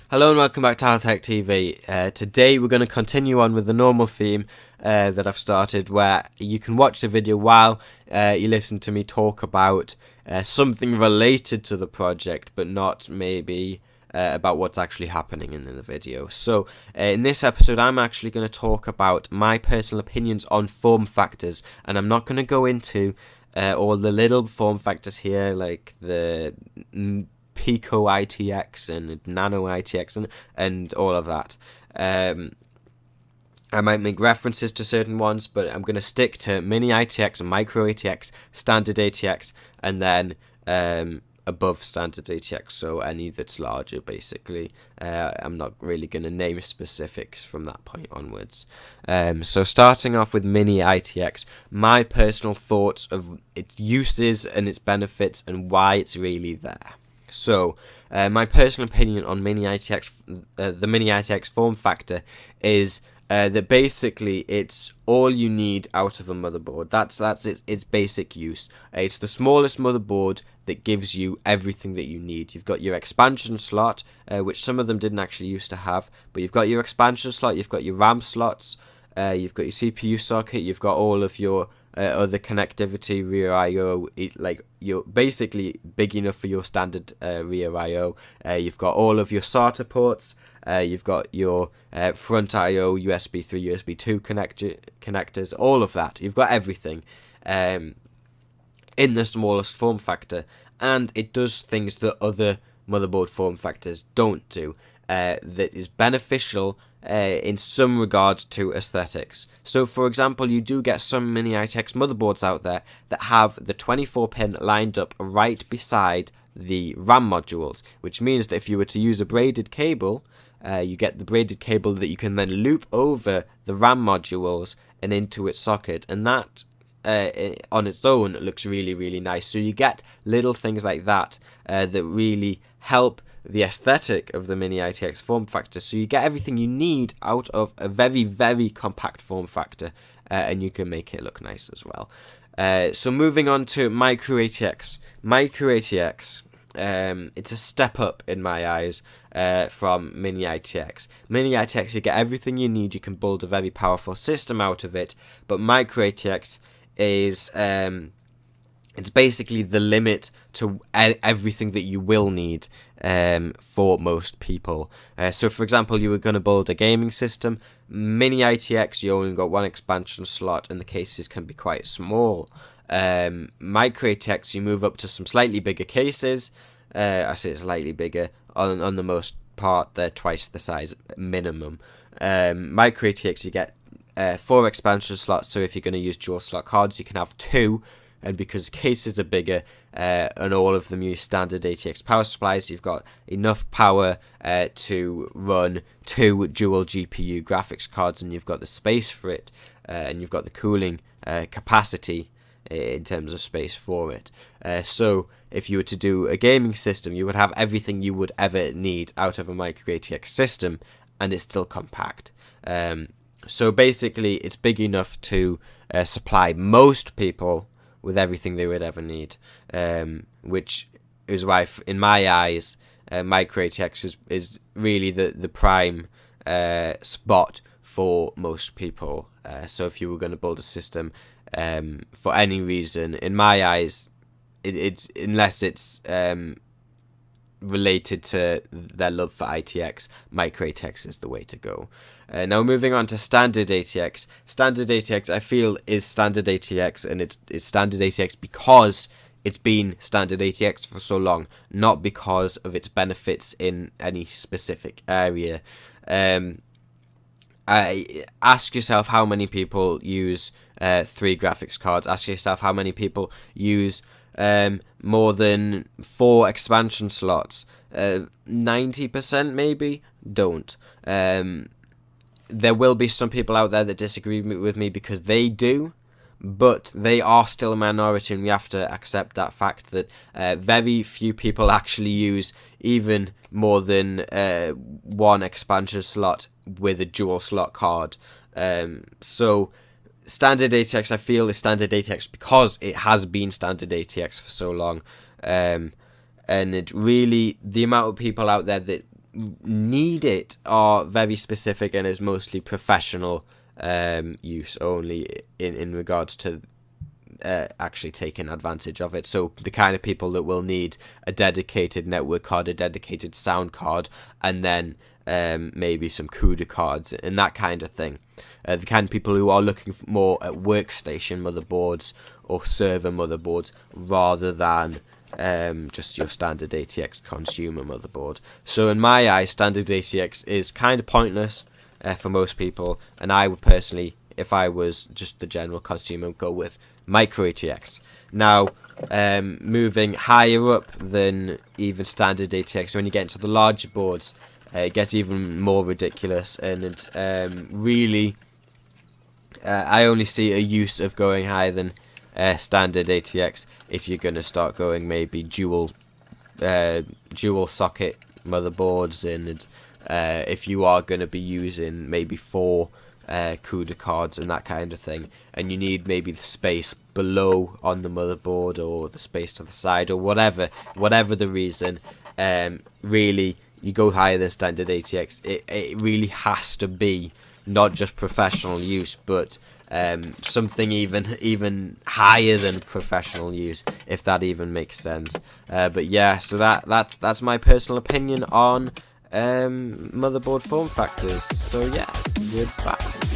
Hello and welcome back to Hal TV. Today we're going to continue on with the normal theme that I've started, where you can watch the video while you listen to me talk about something related to the project, but not maybe about what's actually happening in the video. So in this episode I'm actually going to talk about my personal opinions on form factors, and I'm not going to go into all the little form factors here, like the Pico ITX and Nano ITX and all of that. I might make references to certain ones, but I'm going to stick to mini ITX, micro ATX, standard ATX, and then above standard ATX, so any that's larger, basically. I'm not really going to name specifics from that point onwards. So starting off with mini ITX, my personal thoughts of its uses and its benefits and why it's really there. So, my personal opinion on mini ITX, the mini ITX form factor is that basically it's all you need out of a motherboard. That's its basic use. It's the smallest motherboard that gives you everything that you need. You've got your expansion slot, which some of them didn't actually used to have, but you've got your expansion slot, you've got your RAM slots, you've got your CPU socket, you've got all of your other connectivity, rear I/O, like you're basically big enough for your standard rear I/O. You've got all of your SATA ports. You've got your front I/O, USB 3, USB 2 connectors, all of that. You've got everything in the smallest form factor, and it does things that other motherboard form factors don't do. That is beneficial in some regards to aesthetics. So for example, you do get some mini ITX motherboards out there that have the 24 pin lined up right beside the RAM modules, which means that if you were to use a braided cable, you get the braided cable that you can then loop over the RAM modules and into its socket, and that on its own looks really, really nice. So you get little things like that that really help the aesthetic of the mini ITX form factor. So you get everything you need out of a very, very compact form factor, and you can make it look nice as well. So moving on to micro ATX. Micro ATX, it's a step up in my eyes from mini ITX. Mini ITX, you get everything you need. You can build a very powerful system out of it, but micro ATX is it's basically the limit to everything that you will need for most people. So for example, you were going to build a gaming system. Mini ITX, you only got one expansion slot and the cases can be quite small. Micro ATX, you move up to some slightly bigger cases. I say it's slightly bigger. On the most part, they're twice the size minimum. Micro ATX, you get 4 expansion slots, so if you're going to use dual slot cards, you can have 2. And because cases are bigger and all of them use standard ATX power supplies, you've got enough power to run 2 dual GPU graphics cards, and you've got the space for it, and you've got the cooling capacity in terms of space for it. So if you were to do a gaming system, you would have everything you would ever need out of a micro ATX system, and it's still compact. So basically, it's big enough to supply most people with everything they would ever need, which is why, in my eyes, micro ATX is really the prime spot for most people. So if you were going to build a system for any reason, in my eyes, it's unless it's related to their love for ITX, micro ATX is the way to go. Now moving on to standard ATX. Standard ATX, I feel, is standard ATX, and it's standard ATX because it's been standard ATX for so long, not because of its benefits in any specific area. Ask yourself how many people use 3 graphics cards. Ask yourself how many people use more than 4 expansion slots. 90% maybe don't. There will be some people out there that disagree with me because they do, but they are still a minority, and we have to accept that fact that very few people actually use even more than 1 expansion slot with a dual slot card. So standard ATX, I feel, is standard ATX because it has been standard ATX for so long. And it really, the amount of people out there that need it are very specific and is mostly professional use only in regards to actually taking advantage of it. So the kind of people that will need a dedicated network card, a dedicated sound card, and then maybe some CUDA cards and that kind of thing. The kind of people who are looking more at workstation motherboards or server motherboards rather than just your standard ATX consumer motherboard. So in my eyes, standard ATX is kind of pointless for most people, and I would personally, if I was just the general consumer, go with micro ATX. Now, moving higher up than even standard ATX, when you get into the larger boards, it gets even more ridiculous, and really, I only see a use of going higher than standard ATX if you're going to start going maybe dual socket motherboards, and if you are going to be using maybe 4 CUDA cards and that kind of thing, and you need maybe the space below on the motherboard or the space to the side or whatever the reason, really you go higher than standard ATX. It really has to be not just professional use, but something even higher than professional use, if that even makes sense. But yeah, so that's my personal opinion on motherboard form factors. So yeah, goodbye.